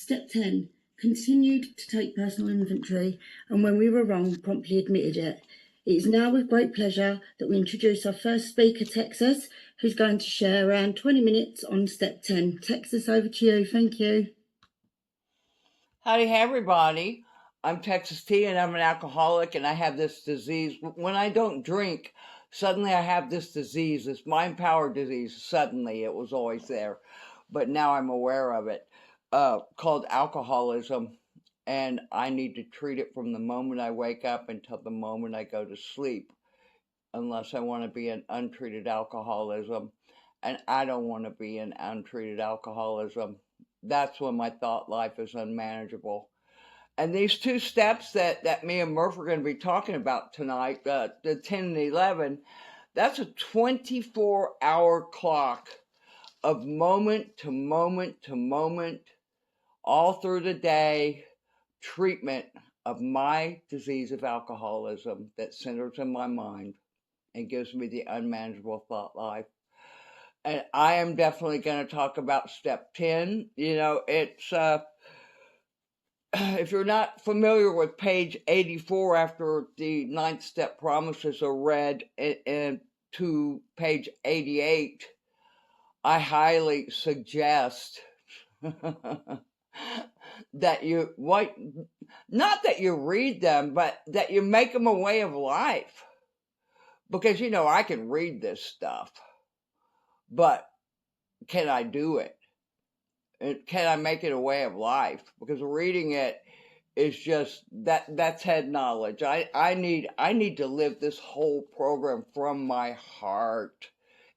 Step 10. Continued to take personal inventory, and when we were wrong, promptly admitted it. It is now with great pleasure that we introduce our first speaker, Texas, who's going to share around 20 minutes on Step 10. Texas, over to you. Thank you. Howdy, everybody. I'm Texas T, and I'm an alcoholic, and I have this disease. When I don't drink, suddenly I have this disease, this mind power disease. Suddenly, it was always there, but now I'm aware of it, called alcoholism, and I need to treat it from the moment I wake up until the moment I go to sleep, unless I want to be an untreated alcoholism, and I don't want to be an untreated alcoholism. That's when my thought life is unmanageable. And these two steps that me and Murph are going to be talking about tonight, the 10 and 11, that's a 24-hour clock of moment to moment to moment, all through the day, treatment of my disease of alcoholism that centers in my mind and gives me the unmanageable thought life. And I am definitely going to talk about step 10. You know, it's if you're not familiar with page 84 after the ninth step promises are read, and to page 88, I highly suggest that not that you read them, but that you make them a way of life. Because, you know, I can read this stuff, but can I do it? Can I make it a way of life? Because reading it is just that's head knowledge. I need to live this whole program from my heart.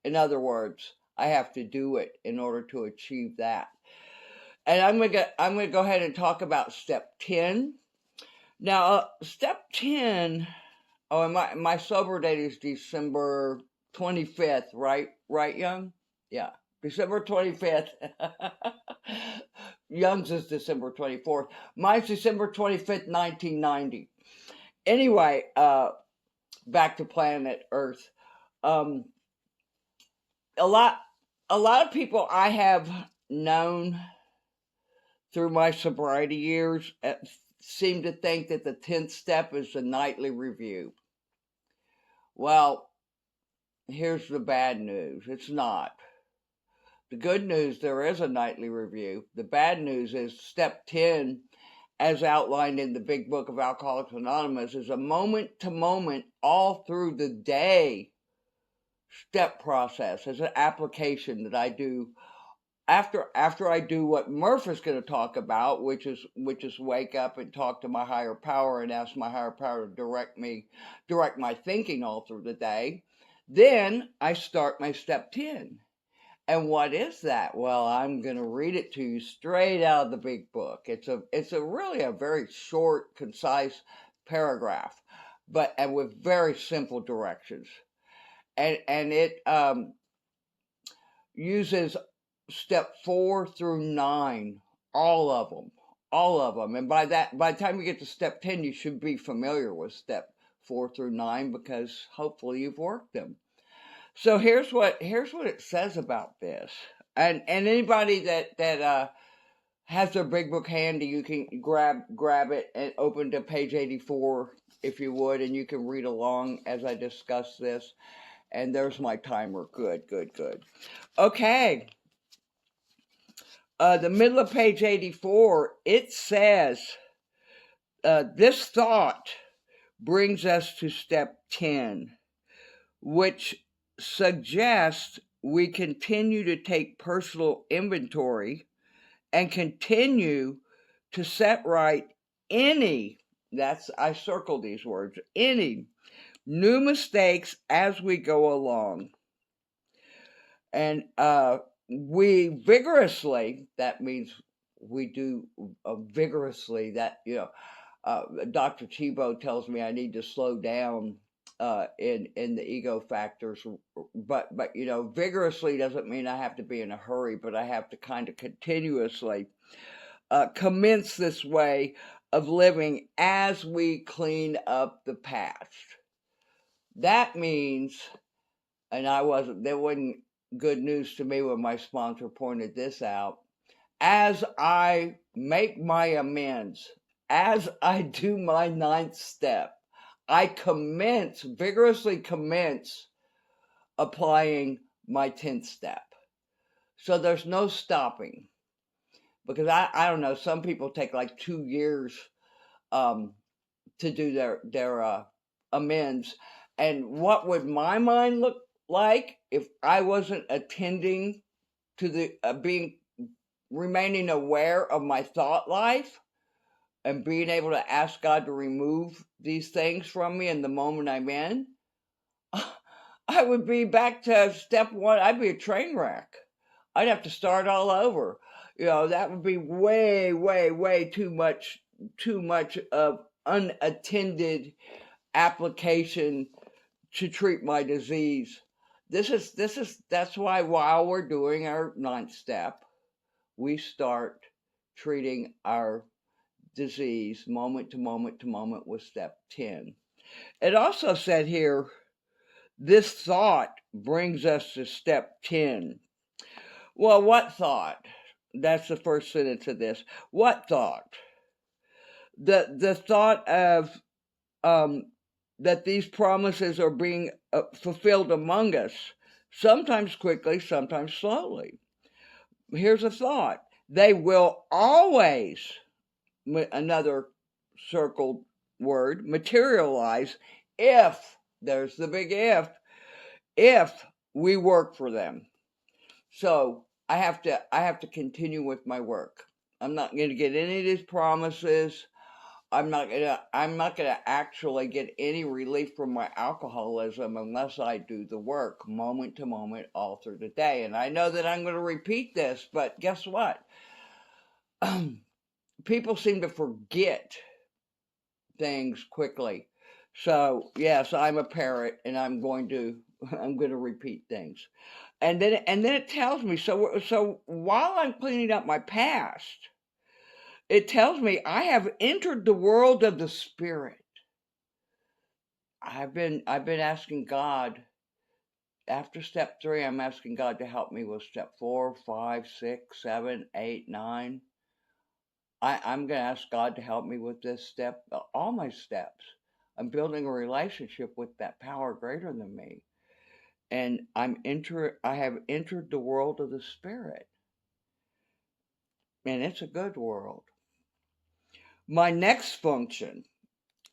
In other words, I have to do it in order to achieve that. And I'm gonna go ahead and talk about step 10. Now, step 10. Oh, and my sober date is December 25th, right? Right, Young? Yeah. December 25th. Young's is December 24th. Mine's December 25th, 1990. Anyway, back to planet Earth. A lot of people I have known through my sobriety years seem to think that the 10th step is the nightly review. Well, here's the bad news. It's not. The good news, there is a nightly review. The bad news is step 10, as outlined in the Big Book of Alcoholics Anonymous, is a moment-to-moment, all through the day step process. It's an application that I do after I do what Murph is going to talk about, which is wake up and talk to my higher power and ask my higher power to direct my thinking all through the day. Then I start my step 10. And what is that? Well, I'm going to read it to you straight out of the Big Book. It's really a very short, concise paragraph, and with very simple directions. And it uses step 4 through 9, all of them. And by the time you get to step 10, you should be familiar with step 4 through 9, because hopefully you've worked them. So here's what it says about this. And anybody that has their Big Book handy, you can grab it and open to page 84 if you would, and you can read along as I discuss this. And there's my timer. Good. Okay. The middle of page 84, it says, this thought brings us to step 10, which suggests we continue to take personal inventory and continue to set right I circle these words, any new mistakes as we go along. And we vigorously, that means we do vigorously, that, you know, Dr. Tebow tells me I need to slow down in the ego factors, but you know, vigorously doesn't mean I have to be in a hurry, but I have to kind of continuously commence this way of living as we clean up the past. That means, and that wasn't good news to me when my sponsor pointed this out, as I make my amends, as I do my 9th step, I vigorously commence applying my 10th step. So there's no stopping. Because I don't know, some people take like 2 years to do their amends. And what would my mind look like if I wasn't attending to the remaining aware of my thought life and being able to ask God to remove these things from me in the moment I'm in? I would be back to step one. I'd be a train wreck. I'd have to start all over. That would be way, way, way too much of unattended application to treat my disease. That's why while we're doing our 9th step, we start treating our disease moment to moment to moment with step 10. It also said here, this thought brings us to step 10. Well, what thought? That's the first sentence of this. What thought? The thought of that these promises are being fulfilled among us, sometimes quickly, sometimes slowly. Here's a thought. They will always, another circled word, materialize if, there's the big if we work for them. So I have to continue with my work. I'm not going to get any of these promises. I'm not gonna actually get any relief from my alcoholism unless I do the work moment to moment all through the day. And I know that I'm going to repeat this, but guess what? People seem to forget things quickly. So yes, I'm a parrot, and I'm going to repeat things. And then it tells me, so while I'm cleaning up my past, it tells me I have entered the world of the spirit. I've been asking God. After step 3, I'm asking God to help me with step 4, 5, 6, 7, 8, 9. I'm going to ask God to help me with this step, all my steps. I'm building a relationship with that power greater than me. And I have entered the world of the spirit. And it's a good world. My next function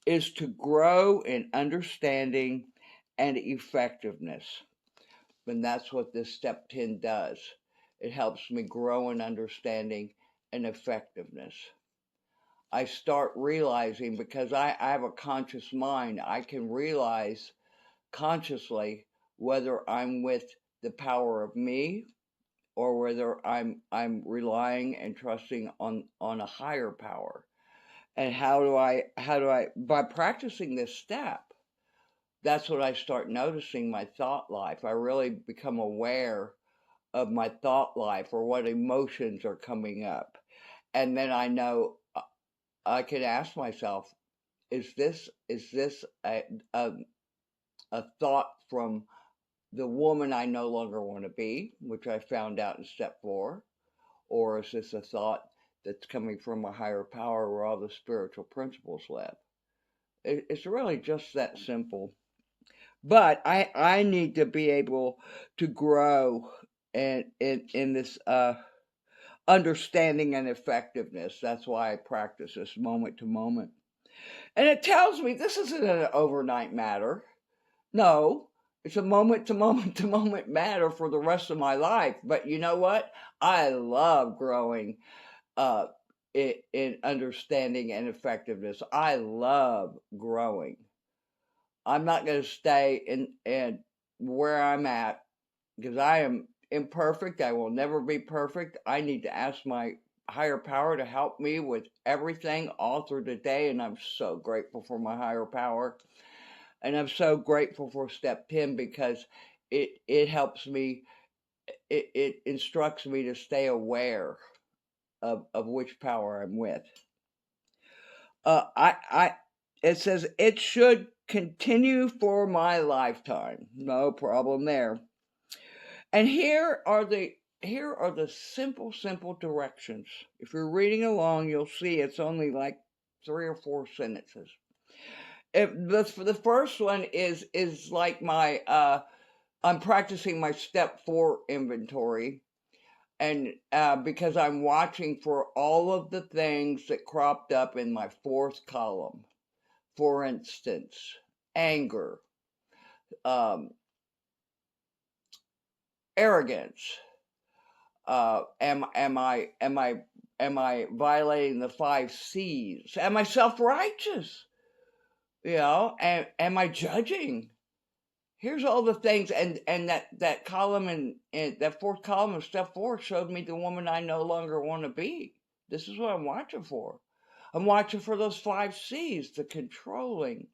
is to grow in understanding and effectiveness. And that's what this step 10 does. It helps me grow in understanding and effectiveness. I start realizing, because I have a conscious mind, I can realize consciously whether I'm with the power of me or whether I'm relying and trusting on a higher power. And how do I by practicing this step, that's what I start noticing my thought life. I really become aware of my thought life or what emotions are coming up. And then I know I can ask myself, is this a thought from the woman I no longer want to be, which I found out in step 4? Or is this a thought that's coming from a higher power where all the spiritual principles live? It's really just that simple. But I need to be able to grow in this understanding and effectiveness. That's why I practice this moment to moment. And it tells me this isn't an overnight matter. No, it's a moment to moment to moment matter for the rest of my life. But you know what? I love growing in understanding and effectiveness. I love growing. I'm not going to stay in where I'm at, because I am imperfect. I will never be perfect. I need to ask my higher power to help me with everything all through the day, and I'm so grateful for my higher power. And I'm so grateful for step 10 because it helps me, it instructs me to stay aware of which power I'm with. It says it should continue for my lifetime. No problem there. And here are the here are the simple directions. If you're reading along, you'll see it's only like 3 or 4 sentences. The first one is like my I'm practicing my step 4 inventory, and because I'm watching for all of the things that cropped up in my 4th column. For instance, anger, um, arrogance. Am I violating the 5 C's? Am I self-righteous? You know, and am I judging? Here's all the things, and that column and that 4th column of step 4 showed me the woman I no longer want to be. This is what I'm watching for. I'm watching for those 5 C's: the controlling,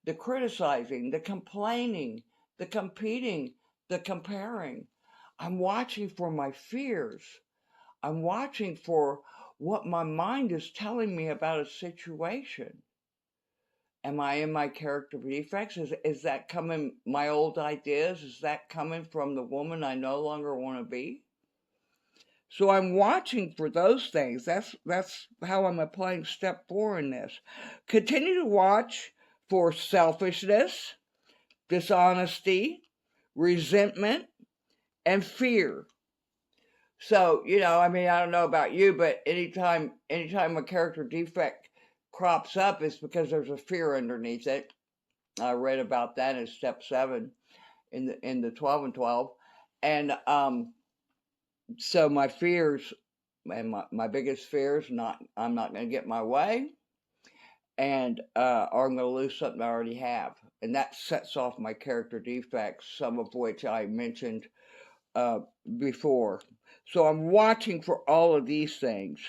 the criticizing, the complaining, the competing, the comparing. I'm watching for my fears. I'm watching for what my mind is telling me about a situation. Am I in my character defects? Is that coming, my old ideas? Is that coming from the woman I no longer want to be? So I'm watching for those things. That's how I'm applying step 4 in this. Continue to watch for selfishness, dishonesty, resentment, and fear. So, I mean, I don't know about you, but anytime a character defect crops up, it's because there's a fear underneath it. I read about that in step 7 in the 12 and 12. And so my fears, and my biggest fears, I'm not going to get my way, and or I'm going to lose something I already have. And that sets off my character defects, some of which I mentioned before. So I'm watching for all of these things.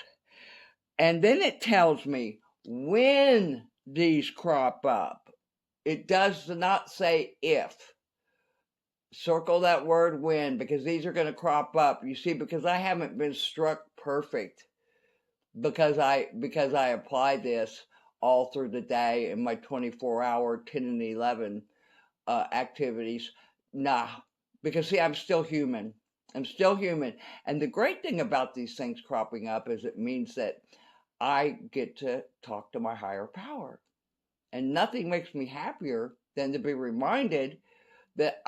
And then it tells me when these crop up. It does not say if. Circle that word when, because these are going to crop up. You see, because I haven't been struck perfect, because I apply this all through the day in my 24-hour 10 and 11 activities. Nah, because see, I'm still human. I'm still human. And the great thing about these things cropping up is it means that I get to talk to my higher power. And nothing makes me happier than to be reminded that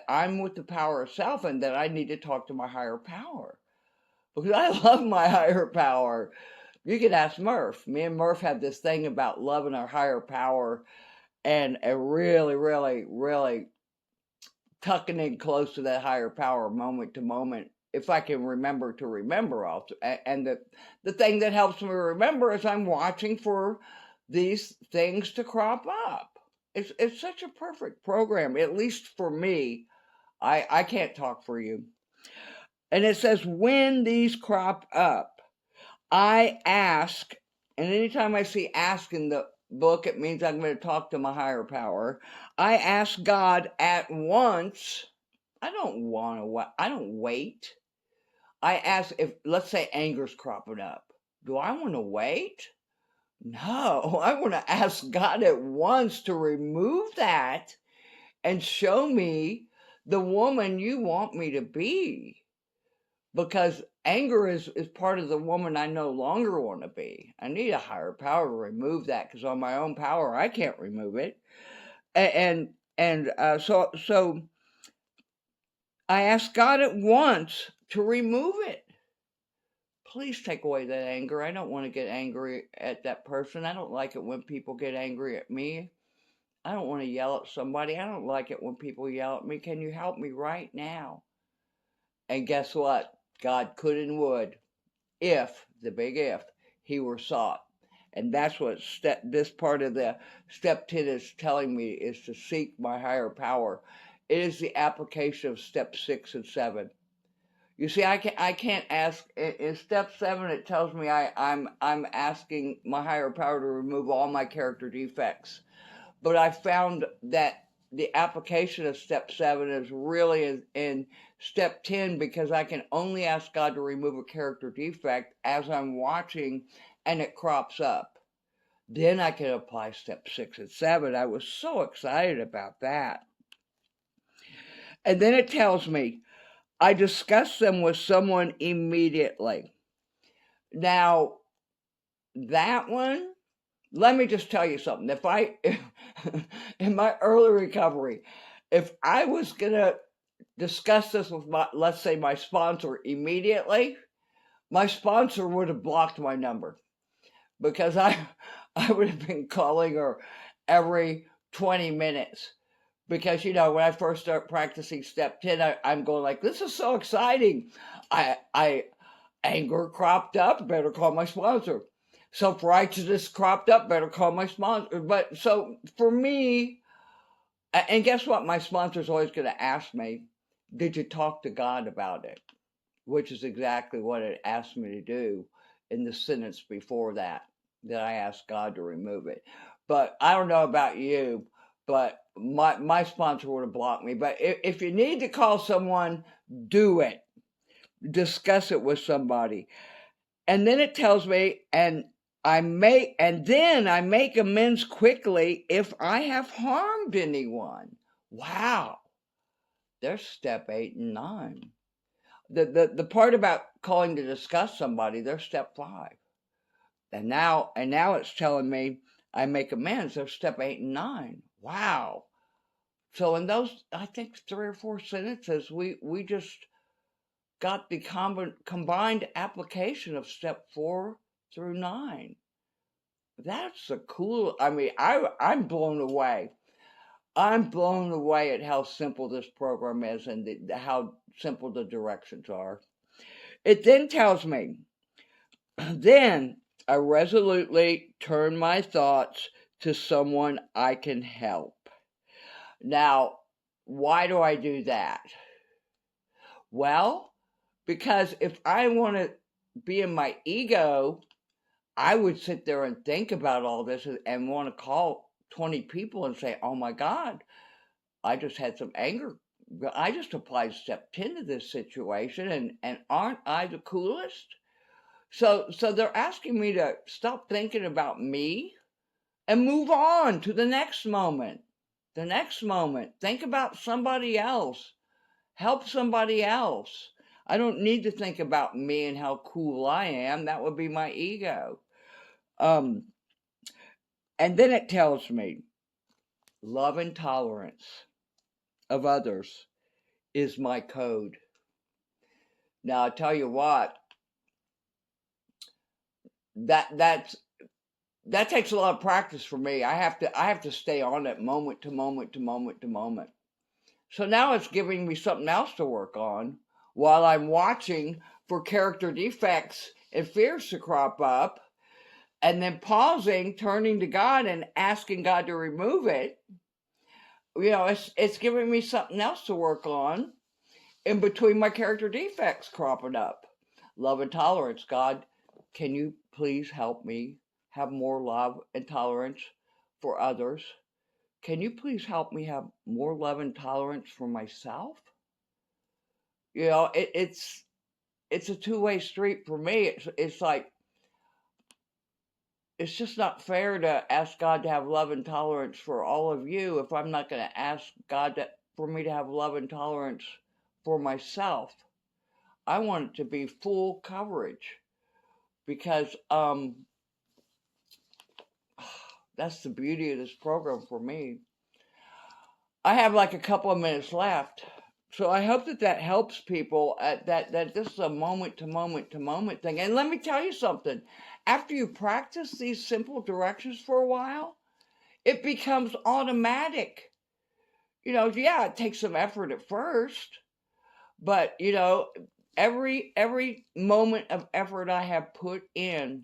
I'm with the power of self, and that I need to talk to my higher power. Because I love my higher power. You can ask Murph. Me and Murph have this thing about loving our higher power, and really, really, really tucking in close to that higher power moment to moment, if I can remember to remember also. And the thing that helps me remember is I'm watching for these things to crop up. It's such a perfect program, at least for me. I can't talk for you. And it says, when these crop up, I ask, and anytime I see ask in the book, it means I'm going to talk to my higher power. I ask God at once. I don't wait. I ask, if, let's say, anger's cropping up. Do I want to wait? No, I want to ask God at once to remove that and show me the woman you want me to be. Because anger is part of the woman I no longer want to be. I need a higher power to remove that, because on my own power, I can't remove it. So I ask God at once to remove it. Please take away that anger. I don't want to get angry at that person. I don't like it when people get angry at me. I don't want to yell at somebody. I don't like it when people yell at me. Can you help me right now? And guess what? God could and would, if, the big if, he were sought. And that's what this part of the step 10 is telling me, is to seek my higher power. It is the application of step 6 and 7. You see, I can't ask. In step 7, it tells me I'm asking my higher power to remove all my character defects. But I found that the application of step 7 is really in step 10, because I can only ask God to remove a character defect as I'm watching and it crops up. Then I can apply step 6 and 7. I was so excited about that. And then it tells me, I discuss them with someone immediately. Now, that one, let me just tell you something. If I, in my early recovery, if I was going to discuss this with let's say my sponsor immediately, my sponsor would have blocked my number, because I would have been calling her every 20 minutes. Because, when I first start practicing step 10, I'm going like, this is so exciting. I anger cropped up, better call my sponsor. Self-righteousness cropped up, better call my sponsor. But so for me, and guess what? My sponsor's always going to ask me, did you talk to God about it? Which is exactly what it asked me to do in the sentence before that I asked God to remove it. But I don't know about you, but my sponsor would have blocked me. But if you need to call someone, do it. Discuss it with somebody. And then it tells me, then I make amends quickly if I have harmed anyone. Wow. There's step 8 and 9. The part about calling to discuss somebody, there's step 5. And now it's telling me I make amends. There's step 8 and 9. Wow. So in those, I think 3 or 4 sentences, we just got the combined application of step 4 through 9. That's a cool. I mean, I'm blown away. I'm blown away at how simple this program is and how simple the directions are. It then tells me, then I resolutely turn my thoughts to someone I can help. Now, why do I do that? Well, because if I want to be in my ego, I would sit there and think about all this and want to call 20 people and say, oh my God, I just had some anger. I just applied step 10 to this situation, and aren't I the coolest? So they're asking me to stop thinking about me and move on to the next moment. The next moment. Think about somebody else. Help somebody else. I don't need to think about me and how cool I am. That would be my ego. And then it tells me, love and tolerance of others is my code. Now, I tell you what, that takes a lot of practice for me. I have to stay on it moment to moment to moment to moment. So now it's giving me something else to work on while I'm watching for character defects and fears to crop up, and then pausing, turning to God and asking God to remove it. It's giving me something else to work on in between my character defects cropping up. Love and tolerance. God, can you please help me have more love and tolerance for others? Can you please help me have more love and tolerance for myself? It's a two-way street for me. It's like, it's just not fair to ask God to have love and tolerance for all of you if I'm not going to ask God for me to have love and tolerance for myself. I want it to be full coverage, because that's the beauty of this program for me. I have like a couple of minutes left, so I hope that helps people. That this is a moment to moment to moment thing. And let me tell you something. After you practice these simple directions for a while, it becomes automatic. Yeah, it takes some effort at first, but every moment of effort I have put in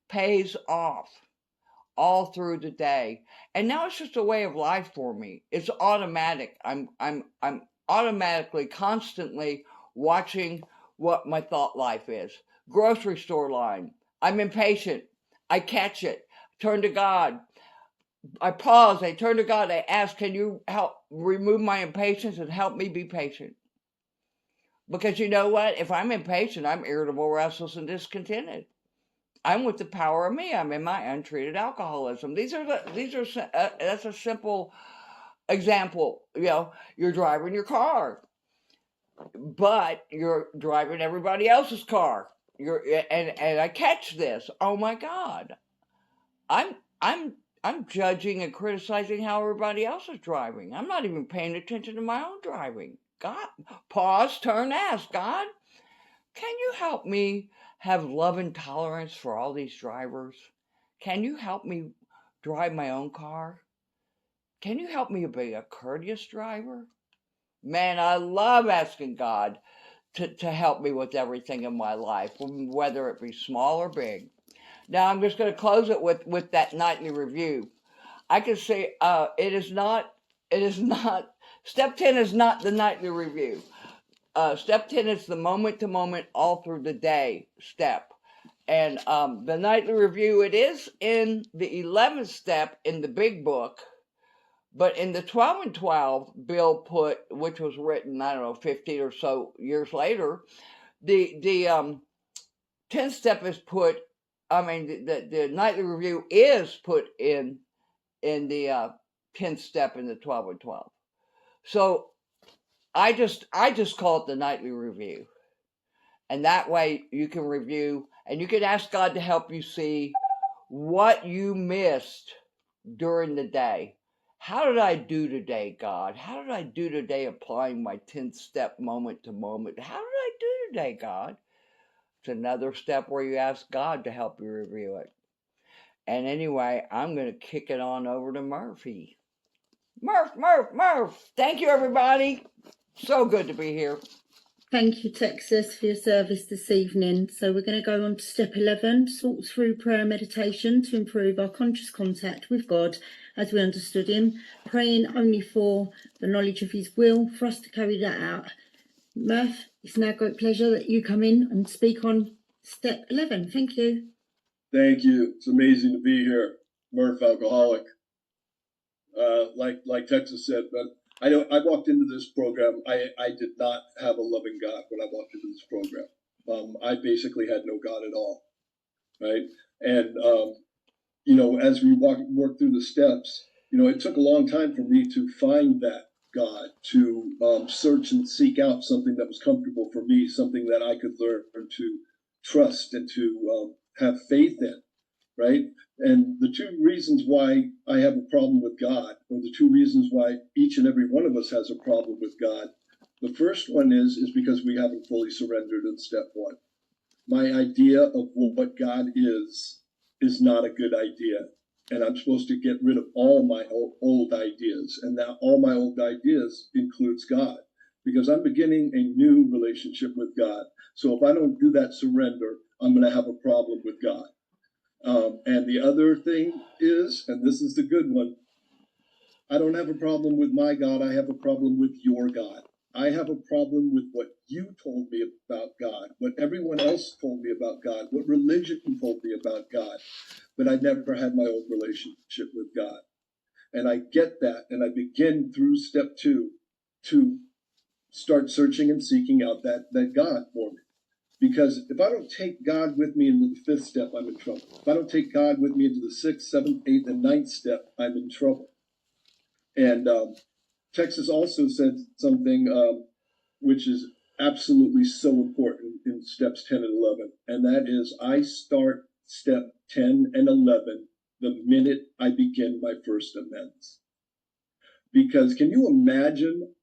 pays off all through the day. And now it's just a way of life for me. It's automatic. I'm automatically, constantly watching what my thought life is. Grocery store line. I'm impatient. I catch it. Turn to God. I pause. I turn to God. I ask, can you help remove my impatience and help me be patient? Because you know what? If I'm impatient, I'm irritable, restless, and discontented. I'm with the power of me. I'm in my untreated alcoholism. That's a simple example. You're driving your car. but you're driving everybody else's car. And I catch this. Oh my God. I'm I'm I'm judging and criticizing how everybody else is driving. I'm not even paying attention to my own driving. God, pause, turn, ask God, can you help me have love and tolerance for all these drivers? Can you help me drive my own car? Can you help me be a courteous driver? Man, I love asking God to help me with everything in my life, whether it be small or big. Now I'm just going to close it with that nightly review. I can say it is not, step 10 is not the nightly review. Step 10 is the moment to moment, all through the day step. And the nightly review, it is in the 11th step in the big book, but in the 12 and 12, Bill put, which was written, I don't know, 15 or so years later, the 10th step is put, I mean, the nightly review is put in the 10th step in the 12 and 12. So I just call it the nightly review. And that way you can review and you can ask God to help you see what you missed during the day. How did I do today, God? How did I do today applying my 10th step moment to moment? How did I do today, God? It's another step where you ask God to help you review it. And anyway, I'm going to kick it on over to Murphy. Murph. Thank you, everybody. So good to be here. Thank you, Texas, for your service this evening. So we're going to go on to step 11, sort through prayer meditation to improve our conscious contact with God as we understood him, praying only for the knowledge of his will for us to carry that out. Murph, it's now a great pleasure that you come in and speak on step 11. Thank you. Thank you. It's amazing to be here. Murph, alcoholic. Like Texas said, but I walked into this program. I did not have a loving God when I walked into this program. I basically had no God at all, right? And as we work through the steps, it took a long time for me to find that God, to search and seek out something that was comfortable for me, something that I could learn to trust and to have faith in, right? And the two reasons why I have a problem with God, or the two reasons why each and every one of us has a problem with God, the first one is because we haven't fully surrendered in step one. My idea of what God is not a good idea. And I'm supposed to get rid of all my old ideas. And now all my old ideas includes God, because I'm beginning a new relationship with God. So if I don't do that surrender, I'm going to have a problem with God. And the other thing is, and this is the good one, I don't have a problem with my God. I have a problem with your God. I have a problem with what you told me about God, what everyone else told me about God, what religion told me about God. But I never had my own relationship with God. And I get that, and I begin through step 2 to start searching and seeking out that God for me. Because if I don't take God with me into the 5th step, I'm in trouble. If I don't take God with me into the 6th, 7th, 8th, and 9th step, I'm in trouble. And Texas also said something which is absolutely so important in steps 10 and 11. And that is, I start step 10 and 11 the minute I begin my first amends. Because can you imagine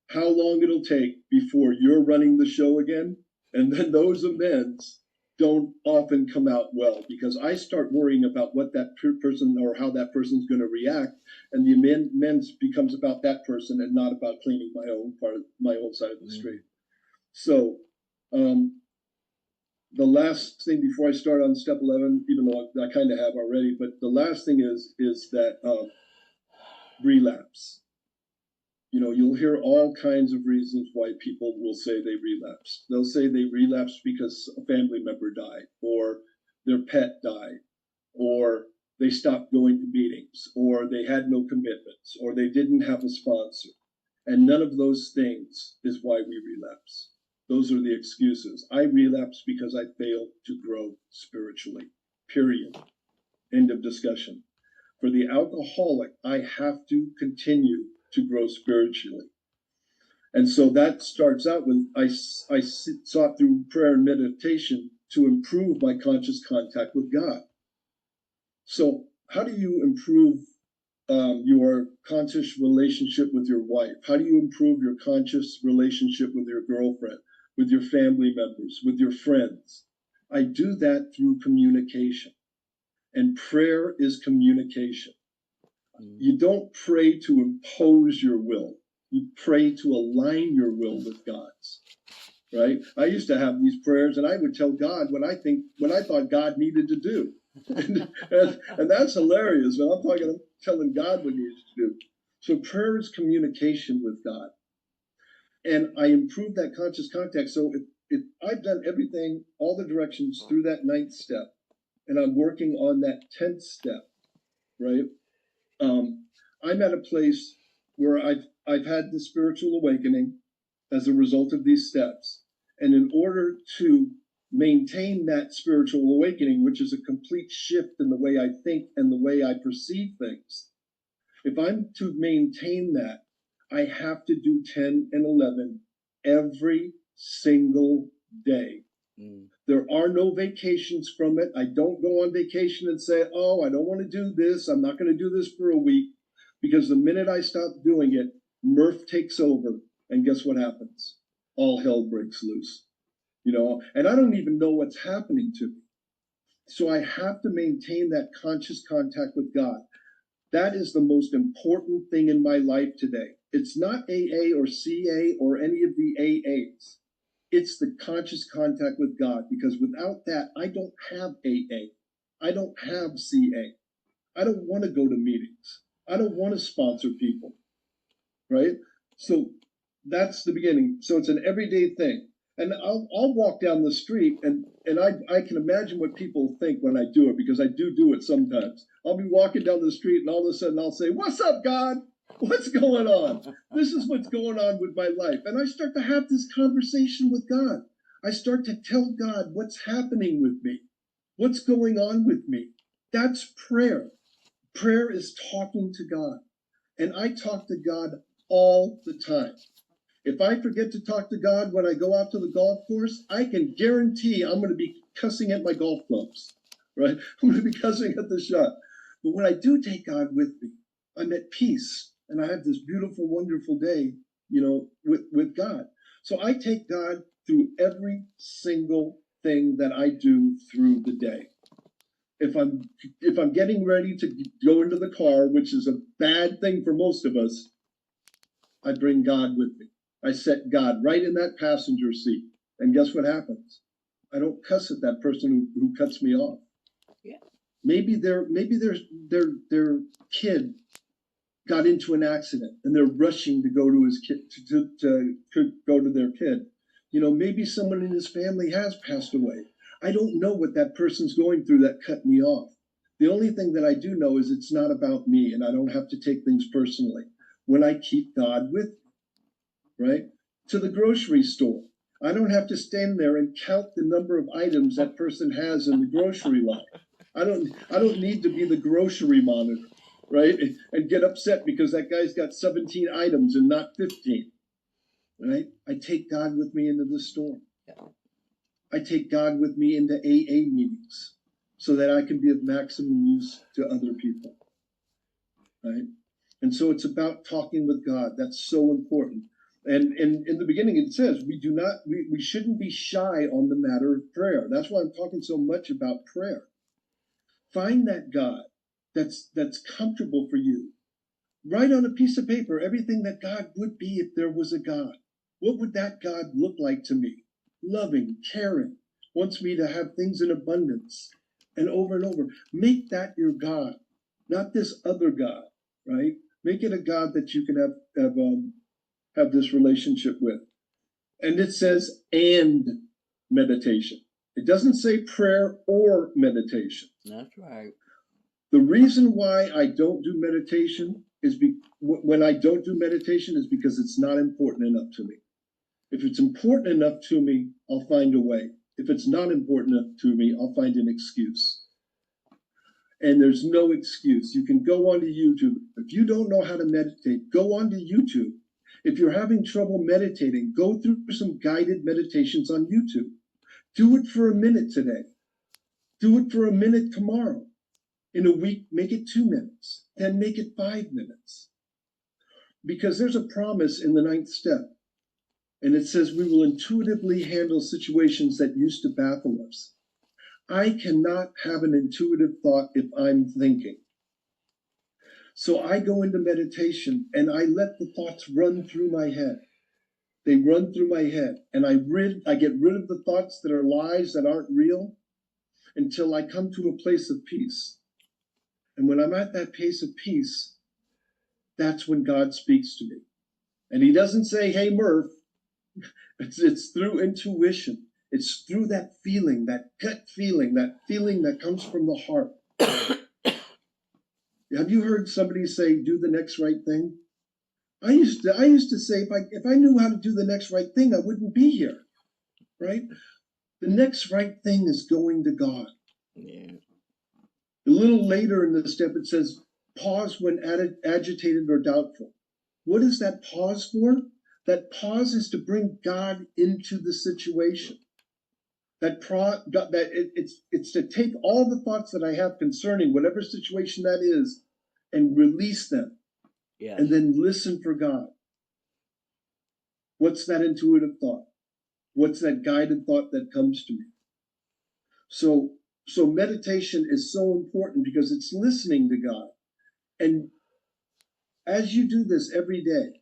how long it'll take before you're running the show again? And then those amends don't often come out well, because I start worrying about what that person or how that person's going to react, and the amends becomes about that person and not about cleaning my own side of the street. So the last thing before I start on step 11, even though I kind of have already, but the last thing is that relapse. You'll hear all kinds of reasons why people will say they relapsed. They'll say they relapsed because a family member died, or their pet died, or they stopped going to meetings, or they had no commitments, or they didn't have a sponsor. And none of those things is why we relapse. Those are the excuses. I relapse because I failed to grow spiritually, period. End of discussion. For the alcoholic, I have to continue to grow spiritually. And so that starts out with I sought through prayer and meditation to improve my conscious contact with God. So how do you improve your conscious relationship with your wife? How do you improve your conscious relationship with your girlfriend, with your family members, with your friends? I do that through communication. And prayer is communication. You don't pray to impose your will. You pray to align your will with God's. Right? I used to have these prayers, and I would tell God what I thought God needed to do, and that's hilarious. When I'm telling God what He needs to do. So prayer is communication with God, and I improved that conscious contact. So if I've done everything, all the directions through that 9th step, and I'm working on that 10th step, right? I'm at a place where I've had the spiritual awakening as a result of these steps. And in order to maintain that spiritual awakening, which is a complete shift in the way I think and the way I perceive things, if I'm to maintain that, I have to do 10 and 11 every single day. There are no vacations from it. I don't go on vacation and say, oh, I don't want to do this. I'm not going to do this for a week. Because the minute I stop doing it, Murph takes over. And guess what happens? All hell breaks loose. And I don't even know what's happening to me. So I have to maintain that conscious contact with God. That is the most important thing in my life today. It's not AA or CA or any of the AAs. It's the conscious contact with God, because without that, I don't have AA. I don't have CA. I don't want to go to meetings. I don't want to sponsor people, right? So that's the beginning. So it's an everyday thing. And I'll walk down the street, and I can imagine what people think when I do it, because I do it sometimes. I'll be walking down the street, and all of a sudden I'll say, what's up, God? What's going on? This is what's going on with my life. And I start to have this conversation with God. I start to tell God what's happening with me, what's going on with me. That's prayer. Prayer is talking to God. And I talk to God all the time. If I forget to talk to God when I go out to the golf course, I can guarantee I'm going to be cussing at my golf clubs, right? I'm going to be cussing at the shot. But when I do take God with me, I'm at peace, and I have this beautiful, wonderful day, with God. So I take God through every single thing that I do through the day. If I'm getting ready to go into the car, which is a bad thing for most of us, I bring God with me. I set God right in that passenger seat. And guess what happens? I don't cuss at that person who cuts me off. Yeah. Maybe their kid got into an accident and they're rushing to go to his kid to go to their kid. Maybe someone in his family has passed away. I don't know what that person's going through that cut me off. The only thing that I do know is it's not about me, and I don't have to take things personally when I keep God with me, right? To the grocery store. I don't have to stand there and count the number of items that person has in the grocery line. I don't need to be the grocery monitor, right? And get upset because that guy's got 17 items and not 15, right? I take God with me into the store. I take God with me into AA meetings so that I can be of maximum use to other people, right? And so it's about talking with God. That's so important. And in the beginning, it says we shouldn't be shy on the matter of prayer. That's why I'm talking so much about prayer. Find that God that's comfortable for you. Write on a piece of paper everything that God would be if there was a God. What would that God look like to me? Loving, caring, wants me to have things in abundance, and over. Make that your God, not this other God, right? Make it a God that you can have this relationship with. And it says, and meditation. It doesn't say prayer or meditation. That's right. The reason why I don't do meditation is when I don't do meditation is because it's not important enough to me. If it's important enough to me, I'll find a way. If it's not important enough to me, I'll find an excuse. And there's no excuse. You can go onto YouTube. If you don't know how to meditate, go onto YouTube. If you're having trouble meditating, go through some guided meditations on YouTube. Do it for a minute today. Do it for a minute tomorrow. In a week, make it 2 minutes. Then make it 5 minutes. Because there's a promise in the 9th step. And it says we will intuitively handle situations that used to baffle us. I cannot have an intuitive thought if I'm thinking. So I go into meditation and I let the thoughts run through my head. They run through my head, and I get rid of the thoughts that are lies, that aren't real, until I come to a place of peace. And when I'm at that place of peace, that's when God speaks to me. And he doesn't say, hey, Murph. It's through intuition. It's through that feeling, that gut feeling, that comes from the heart. Have you heard somebody say, do the next right thing? I used to say, if I knew how to do the next right thing, I wouldn't be here, right? The next right thing is going to God. Yeah. A little later in the step, it says, pause when agitated or doubtful. What is that pause for? That pause is to bring God into the situation. It's to take all the thoughts that I have concerning whatever situation that is and release them. Yes. And then listen for God. What's that intuitive thought? What's that guided thought that comes to me? So meditation is so important because it's listening to God. And as you do this every day,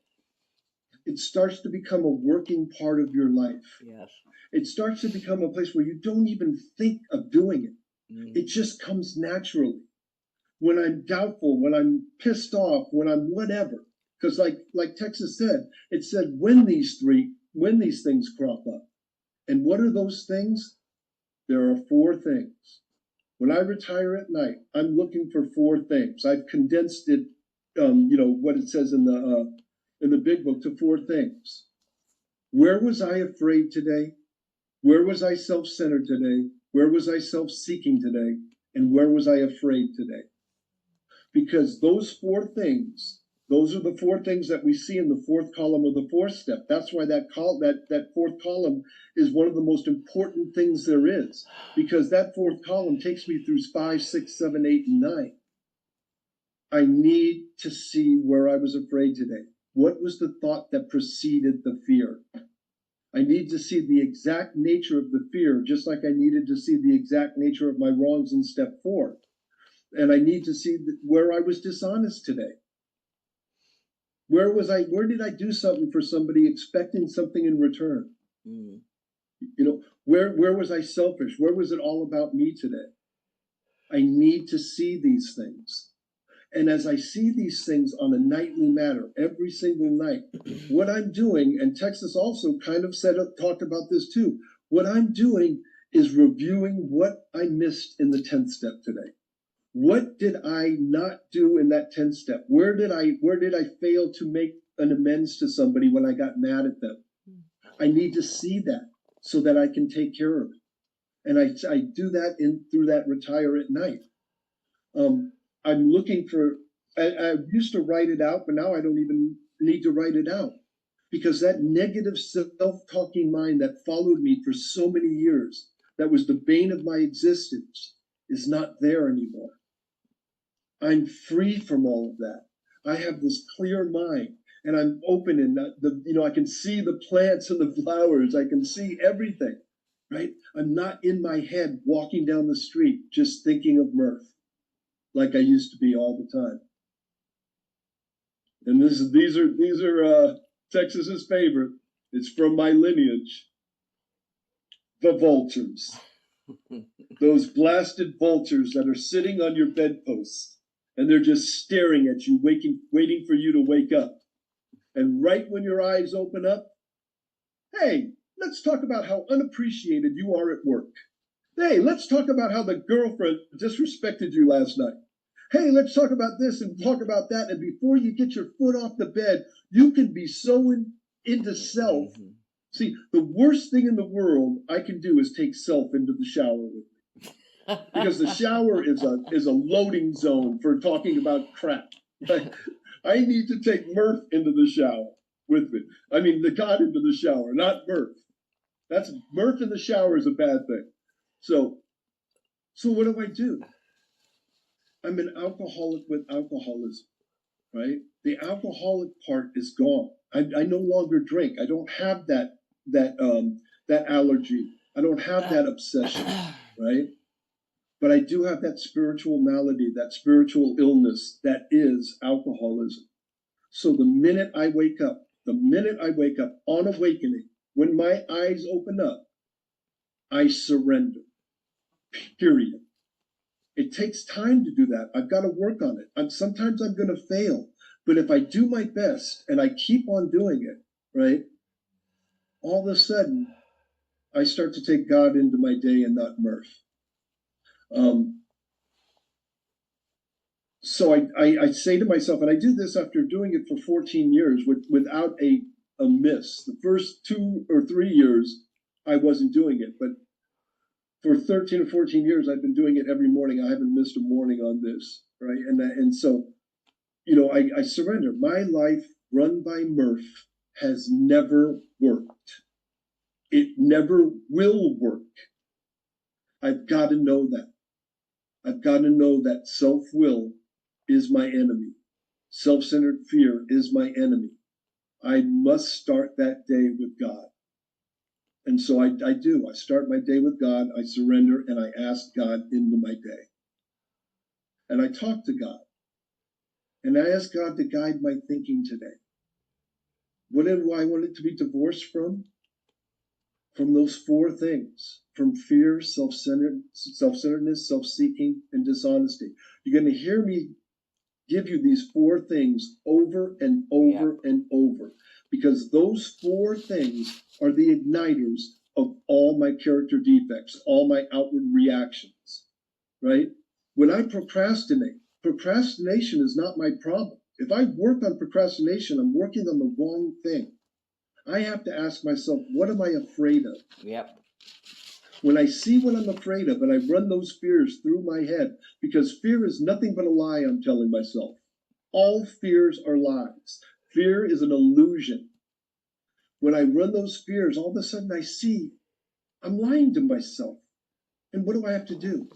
it starts to become a working part of your life. Yes. It starts to become a place where you don't even think of doing it. Mm. It just comes naturally. When I'm doubtful, when I'm pissed off, when I'm whatever. Because like Texas said, it said when these things crop up. And what are those things? There are 4 things. When I retire at night, I'm looking for 4 things. I've condensed it, what it says in the big book to 4 things. Where was I afraid today? Where was I self-centered today? Where was I self-seeking today? And where was I afraid today? Because those 4 things, those are the 4 things that we see in the 4th column of the 4th step. That's why that 4th column is one of the most important things there is. Because that 4th column takes me through 5, 6, 7, 8, and 9. I need to see where I was afraid today. What was the thought that preceded the fear? I need to see the exact nature of the fear, just like I needed to see the exact nature of my wrongs in step 4. And I need to see where I was dishonest today. Where did I do something for somebody expecting something in return? Mm. Where was I selfish? Where was it all about me today? I need to see these things. And as I see these things on a nightly matter, every single night, what I'm doing, and Texas also kind of talked about this too, what I'm doing is reviewing what I missed in the 10th step today. What did I not do in that 10th step? Where did I fail to make an amends to somebody when I got mad at them? I need to see that so that I can take care of it. And I do that through that retire at night. I'm looking for, I used to write it out, but now I don't even need to write it out. Because that negative self-talking mind that followed me for so many years, that was the bane of my existence, is not there anymore. I'm free from all of that. I have this clear mind, and I'm open, and I can see the plants and the flowers. I can see everything, right? I'm not in my head walking down the street just thinking of Murph, like I used to be all the time. And these are Texas's favorite. It's from my lineage. The vultures. Those blasted vultures that are sitting on your bedposts. And they're just staring at you, waiting for you to wake up. And right when your eyes open up, hey, let's talk about how unappreciated you are at work. Hey, let's talk about how the girlfriend disrespected you last night. Hey, let's talk about this and talk about that. And before you get your foot off the bed, you can be so into self. Mm-hmm. See, the worst thing in the world I can do is take self into the shower with me. Because the shower is a loading zone for talking about crap. Right? I need to take Murph into the shower. with me. I mean, the God into the shower, not Murph. That's Murph in the shower is a bad thing. So what do? I'm an alcoholic with alcoholism, right? The alcoholic part is gone. I no longer drink. I don't have that allergy. I don't have that obsession, right? But I do have that spiritual malady, that spiritual illness that is alcoholism. So the minute I wake up on awakening, when my eyes open up, I surrender. Period. It takes time to do that. I've got to work on it. Sometimes I'm going to fail. But if I do my best and I keep on doing it, right, all of a sudden, I start to take God into my day and not Murph. So I say to myself, and I do this after doing it for 14 years without a miss. The first 2 or 3 years, I wasn't doing it. But for 13 or 14 years, I've been doing it every morning. I haven't missed a morning on this, right? And so, I surrender. My life run by Murph has never worked. It never will work. I've got to know that. I've got to know that self-will is my enemy. Self-centered fear is my enemy. I must start that day with God. And so I do. I start my day with God. I surrender and I ask God into my day. And I talk to God. And I ask God to guide my thinking today. What do I want it to be divorced from? From those 4 things. From fear, self-centeredness, self-seeking, and dishonesty. You're going to hear me give you these 4 things over and over and over. Because those 4 things are the igniters of all my character defects, all my outward reactions, right? When I procrastinate, procrastination is not my problem. If I work on procrastination, I'm working on the wrong thing. I have to ask myself, what am I afraid of? Yep. When I see what I'm afraid of and I run those fears through my head, because fear is nothing but a lie, I'm telling myself. All fears are lies. Fear is an illusion. When I run those fears, all of a sudden I see I'm lying to myself. And what do I have to do?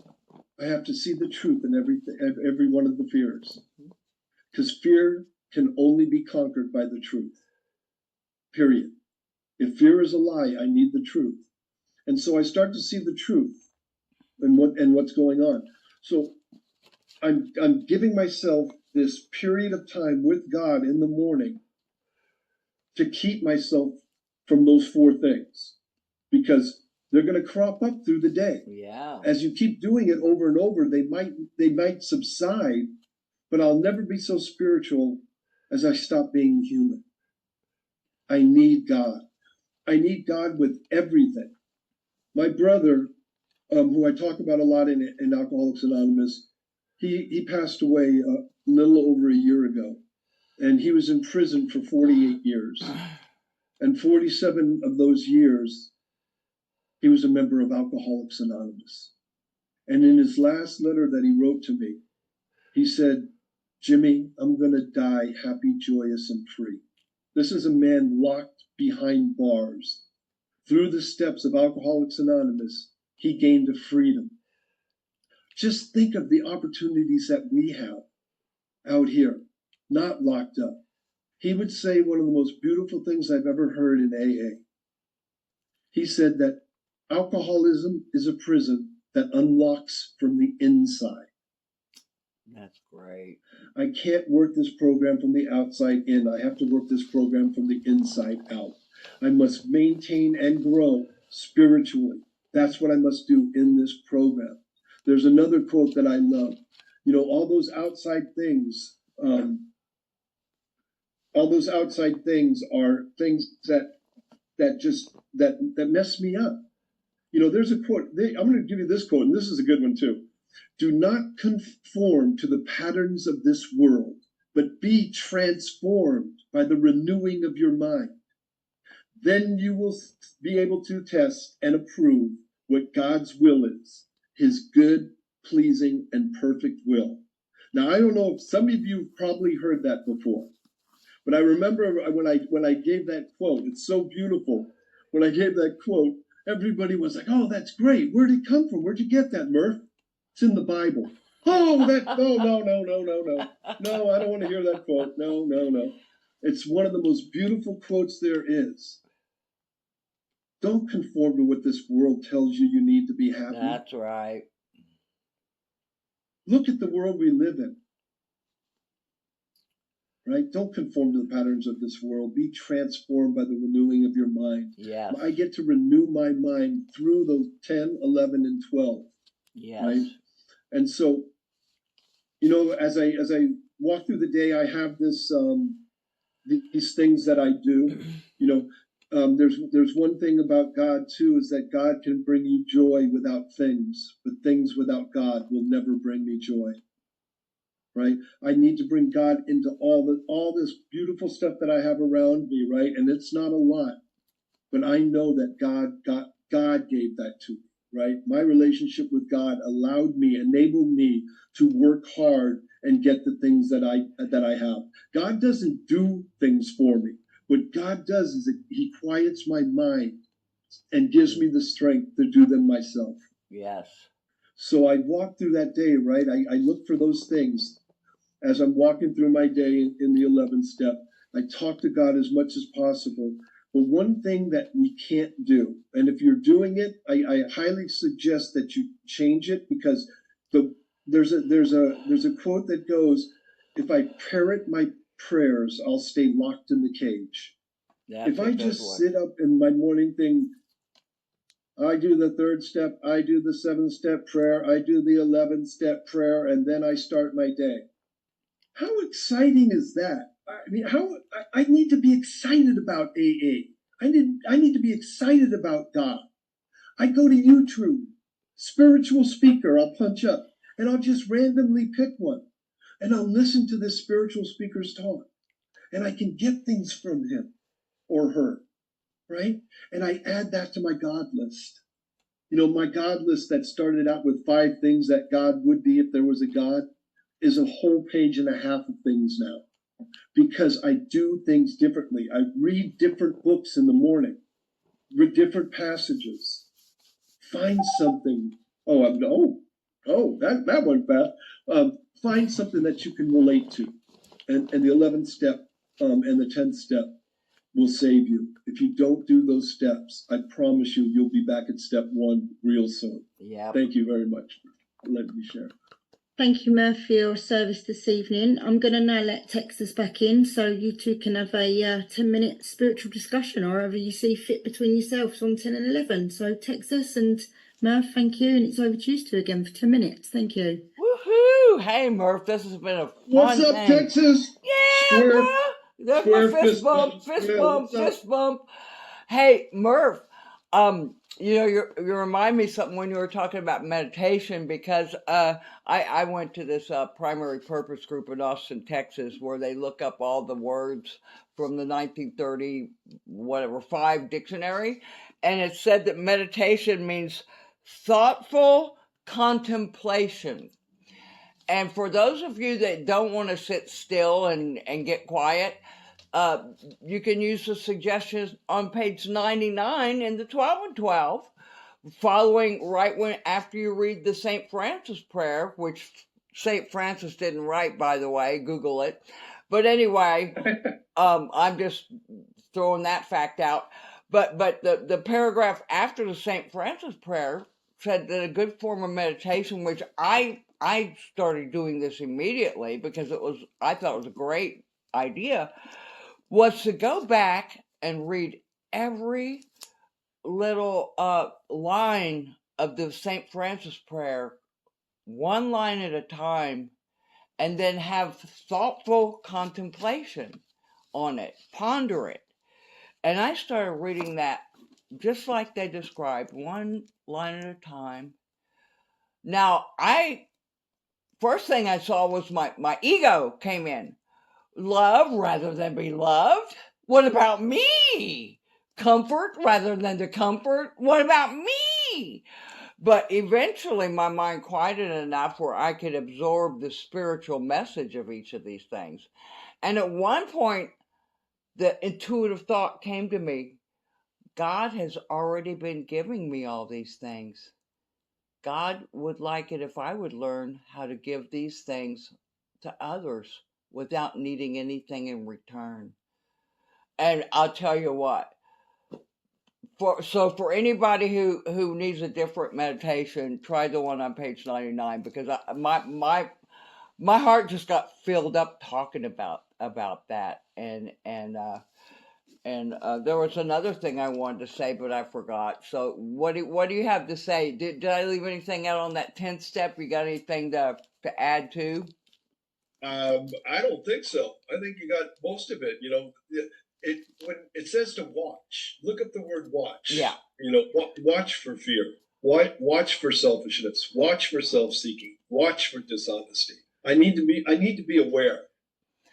I have to see the truth in every one of the fears. Because fear can only be conquered by the truth. Period. If fear is a lie, I need the truth. And so I start to see the truth and what's going on. So I'm giving myself this period of time with God in the morning to keep myself from those 4 things, because they're going to crop up through the day. Yeah. As you keep doing it over and over, they might subside, but I'll never be so spiritual as I stop being human. I need God. I need God with everything. My brother, who I talk about a lot in Alcoholics Anonymous, he passed away a little over a year ago, and he was in prison for 48 years. And 47 of those years, he was a member of Alcoholics Anonymous. And in his last letter that he wrote to me, he said, "Jimmy, I'm going to die happy, joyous, and free." This is a man locked behind bars. Through the steps of Alcoholics Anonymous, he gained a freedom. Just think of the opportunities that we have out here, not locked up. He would say one of the most beautiful things I've ever heard in AA. He said that alcoholism is a prison that unlocks from the inside. That's great. I can't work this program from the outside in. I have to work this program from the inside out. I must maintain and grow spiritually. That's what I must do in this program. There's another quote that I love. All those outside things, are things that mess me up. There's a quote. I'm going to give you this quote, and this is a good one too. "Do not conform to the patterns of this world, but be transformed by the renewing of your mind. Then you will be able to test and approve what God's will is, his good, pleasing, and perfect will." Now, I don't know if some of you have probably heard that before, But I remember when I gave that quote, it's so beautiful. When I gave that quote, everybody was like, "Oh, that's great. Where'd it come from? Where'd you get that, Murph?" It's in the Bible. Oh, that no, I don't want to hear that quote. No. It's one of the most beautiful quotes there is. Don't conform to what this world tells you need to be happy. That's right. Look at the world we live in. Right? Don't conform to the patterns of this world. Be transformed by the renewing of your mind. Yes. I get to renew my mind through those 10, 11, and 12. Yes. Right? And so, you know, as I walk through the day, I have this these things that I do. You know, there's one thing about God too, is that God can bring you joy without things, but things without God will never bring me joy. Right? I need to bring God into all this beautiful stuff that I have around me, right? And it's not a lot, but I know that God gave that to me, right? My relationship with God enabled me to work hard and get the things that I have. God doesn't do things for me. What God does is He quiets my mind and gives me the strength to do them myself. Yes. So I walk through that day, right? I look for those things. As I'm walking through my day in the 11th step, I talk to God as much as possible. But one thing that we can't do, and if you're doing it, I highly suggest that you change it, because there's a quote that goes, "If I parrot my prayers, I'll stay locked in the cage." If I just sit up in my morning thing, I do the 3rd step, I do the 7th step prayer, I do the 11th step prayer, and then I start my day. How exciting is that? I mean, I need to be excited about AA. I need to be excited about God. I go to YouTube, spiritual speaker, I'll punch up, and I'll just randomly pick one. And I'll listen to this spiritual speaker's talk. And I can get things from him or her, right? And I add that to my God list. You know, my God list that started out with 5 things that God would be if there was a God is a whole page and a half of things now, because I do things differently. I read different books in the morning, read different passages, find something. That went fast. Find something that you can relate to, and the 11th step and the 10th step will save you. If you don't do those steps, I promise you'll be back at step 1 real soon. Yeah. Thank you very much for letting me share. Thank you, Murph, for your service this evening. I'm going to now let Texas back in so you two can have a 10-minute spiritual discussion, or however you see fit between yourselves on 10 and 11. So Texas and Murph, thank you, and it's over to you two again for 10 minutes. Thank you. Woohoo! Hey, Murph, this has been a fun What's up, thing. Texas? Yeah, Square, bro. That's square my fist bump, fist bump. Hey, Murph, you know, you remind me something when you were talking about meditation, because I went to this primary purpose group in Austin, Texas, where they look up all the words from the 1930 5 dictionary, and it said that meditation means thoughtful contemplation. And for those of you that don't want to sit still and get quiet, you can use the suggestions on page 99 in the 12 and 12, following after you read the St. Francis prayer, which St. Francis didn't write, by the way. Google it. But anyway, I'm just throwing that fact out. But the paragraph after the St. Francis prayer said that a good form of meditation, which I started doing this immediately because I thought it was a great idea, was to go back and read every little line of the St. Francis prayer, one line at a time, and then have thoughtful contemplation on it, ponder it. And I started reading that just like they described, one line at a time. Now, first thing I saw was my ego came in. Love rather than be loved? What about me? Comfort rather than to comfort? What about me? But eventually my mind quieted enough where I could absorb the spiritual message of each of these things. And at one point, the intuitive thought came to me. God has already been giving me all these things. God would like it if I would learn how to give these things to others without needing anything in return. And I'll tell you what, for anybody who needs a different meditation, try the one on page 99, because my heart just got filled up talking about that. And there was another thing I wanted to say, but I forgot. So what do you have to say? Did I leave anything out on that 10th step? You got anything to add to? I don't think so. I think you got most of it. You know, when it says to watch, look up the word watch. Yeah. You know, watch for fear. Watch for selfishness. Watch for self-seeking. Watch for dishonesty. I need to be aware,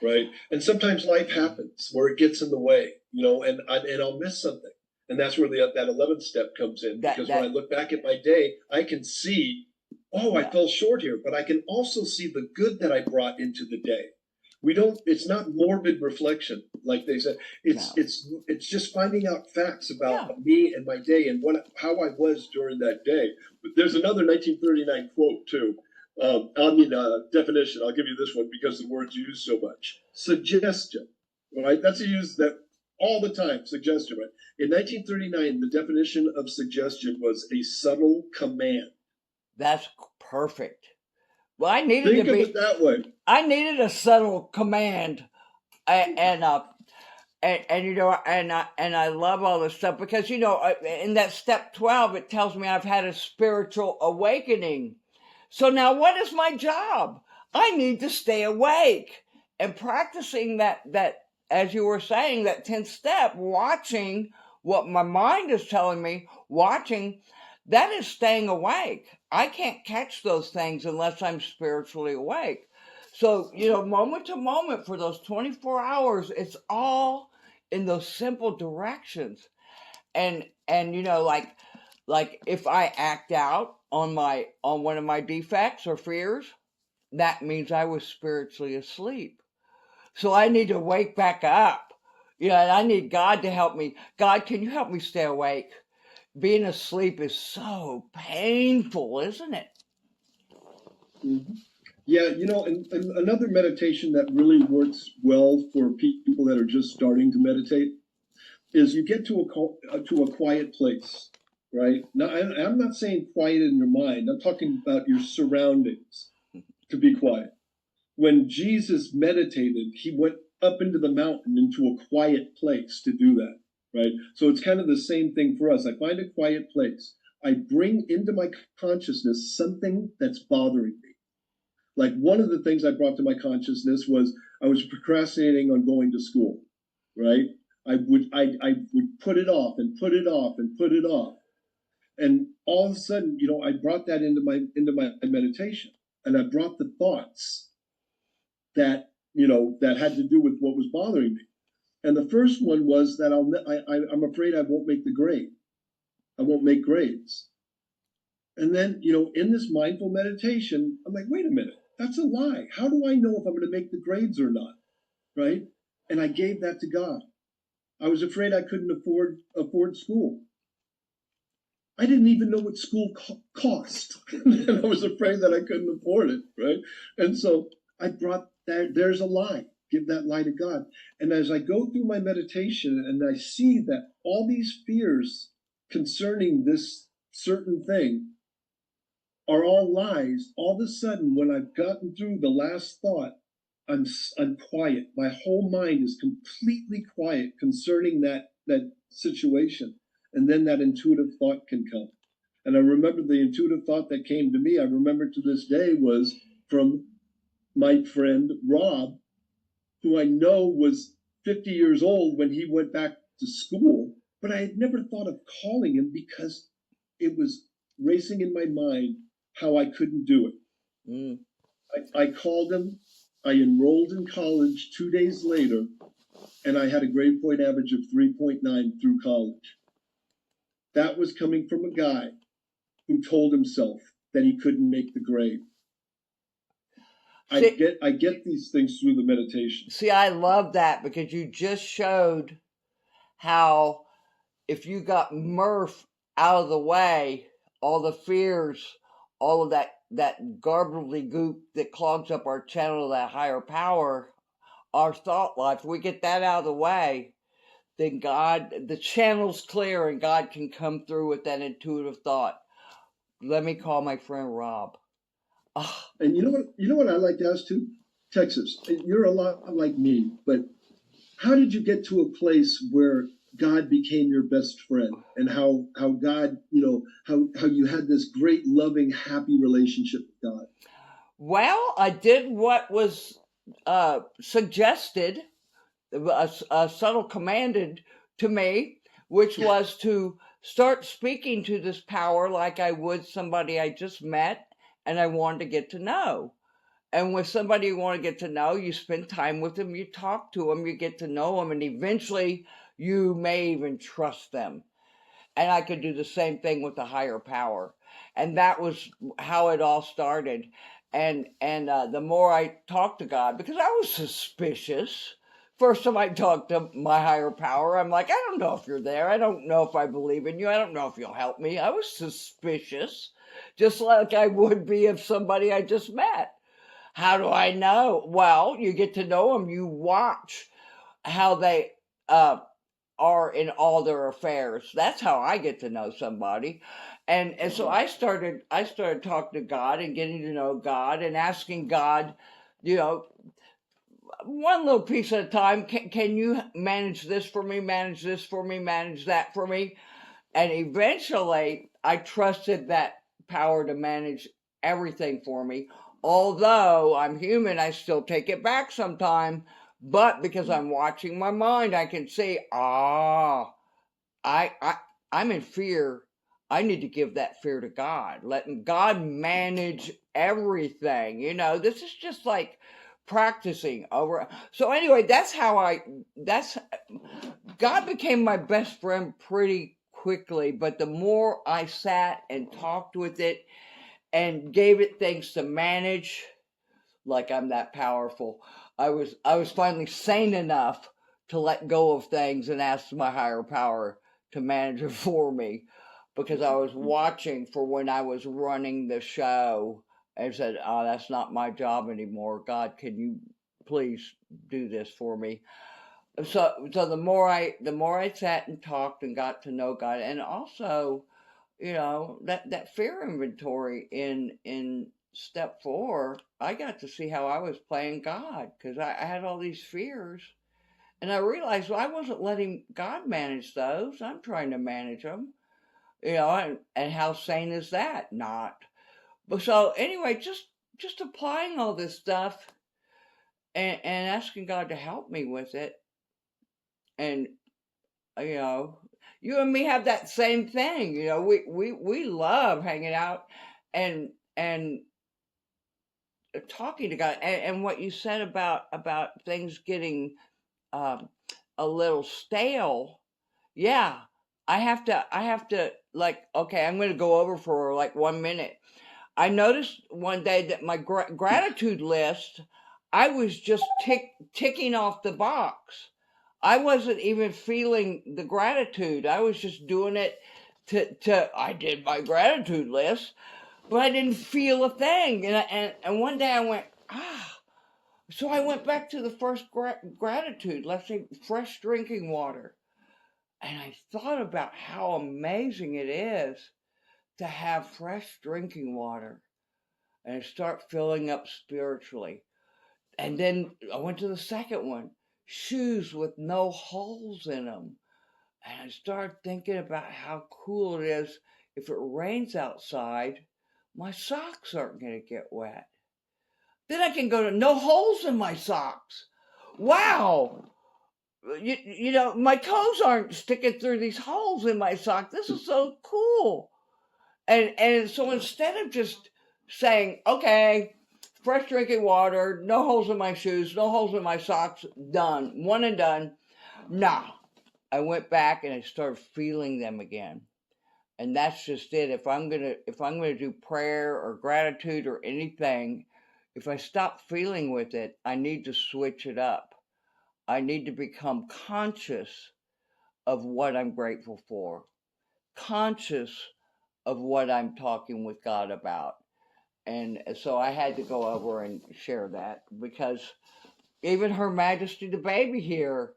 right? And sometimes life happens where it gets in the way, you know, and I'll miss something, and that's where that 11th step comes in. Because when I look back at my day, I can see, oh, I fell short here, but I can also see the good that I brought into the day. It's not morbid reflection, like they said. It's just finding out facts about me and my day and how I was during that day. But there's another 1939 quote too. Definition. I'll give you this one because the word's used so much. Suggestion, right? That's used that all the time. Suggestion, right? In 1939, the definition of suggestion was a subtle command. That's perfect. Well, I needed Think of it that way. I needed a subtle command, and you know, and I love all this stuff because, you know, in that step 12 it tells me I've had a spiritual awakening. So now what is my job? I need to stay awake and practicing that as you were saying, that 10th step, watching what my mind is telling me, watching. That is staying awake. I can't catch those things unless I'm spiritually awake. So, you know, moment to moment for those 24 hours, it's all in those simple directions. And you know, like if I act out on one of my defects or fears, that means I was spiritually asleep. So I need to wake back up. You know, and I need God to help me. God, can you help me stay awake? Being asleep is so painful, isn't it? Mm-hmm. Yeah, you know, and another meditation that really works well for people that are just starting to meditate is you get to a quiet place, right? Now, I'm not saying quiet in your mind. I'm talking about your surroundings to be quiet. When Jesus meditated, he went up into the mountain into a quiet place to do that, right? So it's kind of the same thing for us. I find a quiet place. I bring into my consciousness something that's bothering me. Like one of the things I brought to my consciousness was I was procrastinating on going to school, right? I would put it off and put it off and put it off. And all of a sudden, you know, I brought that into my meditation, and I brought the thoughts that, you know, that had to do with what was bothering me. And the first one was that I'm afraid I won't make the grade. I won't make grades. And then, you know, in this mindful meditation, I'm like, wait a minute, that's a lie. How do I know if I'm going to make the grades or not? Right? And I gave that to God. I was afraid I couldn't afford school. I didn't even know what school cost. And I was afraid that I couldn't afford it, right? And so I brought there's a lie. Give that lie to God. And as I go through my meditation and I see that all these fears concerning this certain thing are all lies, all of a sudden, when I've gotten through the last thought, I'm quiet. My whole mind is completely quiet concerning that situation. And then that intuitive thought can come. And I remember the intuitive thought that came to me, I remember to this day, was from my friend Rob, who I know was 50 years old when he went back to school, but I had never thought of calling him because it was racing in my mind how I couldn't do it. Mm. I called him. I enrolled in college 2 days later, and I had a grade point average of 3.9 through college. That was coming from a guy who told himself that he couldn't make the grade. I See, get these things through the meditation. see, I love that because you just showed how if you got Murph out of the way, all the fears, all of that garbly goop that clogs up our channel to that higher power, our thought life, we get that out of the way, then God, the channel's clear and God can come through with that intuitive thought. Let me call my friend Rob. Oh, And you know what I like to ask too? Texas, you're a lot like me, but how did you get to a place where God became your best friend, and how God, how you had this great, loving, happy relationship with God? well, I did what was suggested, a subtle commanded to me, which was to start speaking to this power like I would somebody I just met and I wanted to get to know. And with somebody you want to get to know, you spend time with them, you talk to them, you get to know them, and eventually you may even trust them. And I could do the same thing with the higher power. And that was how it all started. And the more I talked to God, because I was suspicious. First time I talked to my higher power, I'm like, I don't know if you're there. I don't know if I believe in you. I don't know if you'll help me. I was suspicious, just like I would be of somebody I just met. How do I know? Well, you get to know them. You watch how they uh, are in all their affairs. That's how I get to know somebody. And so I started talking to God and getting to know God and asking God, you know, one little piece at a time, can you manage this for me, manage this for me, manage that for me? And eventually I trusted that power to manage everything for me. Although I'm human, I still take it back sometime. But because I'm watching my mind, I can see, I, I I'm in fear. I need to give that fear to God. Letting God manage everything. This is just like practicing over. So anyway, that's God became my best friend pretty quickly, but the more I sat and talked with it and gave it things to manage, like I'm that powerful, I was finally sane enough to let go of things and ask my higher power to manage it for me, because I was watching for when I was running the show and said, "Oh, that's not my job anymore. God, can you please do this for me?" So the more I sat and talked and got to know God, and also, that fear inventory in step 4, I got to see how I was playing God, because I had all these fears, and I realized, well, I wasn't letting God manage those. I'm trying to manage them, and how sane is that? Not. But so anyway, just applying all this stuff and asking God to help me with it, and you know you and me have that same thing. We love hanging out and talking to God, and what you said about things getting um, a little stale. Yeah, I have to, like, okay, I'm going to go over for like 1 minute. I noticed one day that my gratitude list, I was just ticking off the box. I wasn't even feeling the gratitude. I was just doing it I did my gratitude list, but I didn't feel a thing. And one day I went, so I went back to the first gratitude, let's say fresh drinking water. And I thought about how amazing it is to have fresh drinking water and start filling up spiritually. And then I went to the second one, shoes with no holes in them. And I started thinking about how cool it is if it rains outside, my socks aren't going to get wet. Then I can go to no holes in my socks. Wow. My toes aren't sticking through these holes in my sock. This is so cool. And so instead of just saying, okay, fresh drinking water, no holes in my shoes, no holes in my socks, done, one and done. No, I went back and I started feeling them again. And that's just it. If I'm gonna do prayer or gratitude or anything, if I stop feeling with it, I need to switch it up. I need to become conscious of what I'm grateful for, conscious of what I'm talking with God about. And so I had to go over and share that, because even Her Majesty the baby here,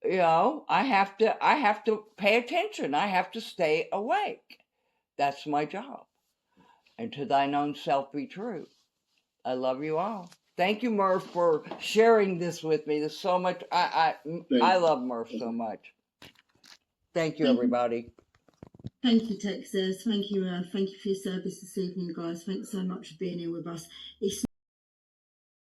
I have to pay attention. I have to stay awake. That's my job. And to thine own self be true. I love you all. Thank you, Murph, for sharing this with me. There's so much. I love Murph so much. Thank you, everybody. Thank you, Texas. Thank you for your service this evening, guys. Thanks so much for being here with us. It's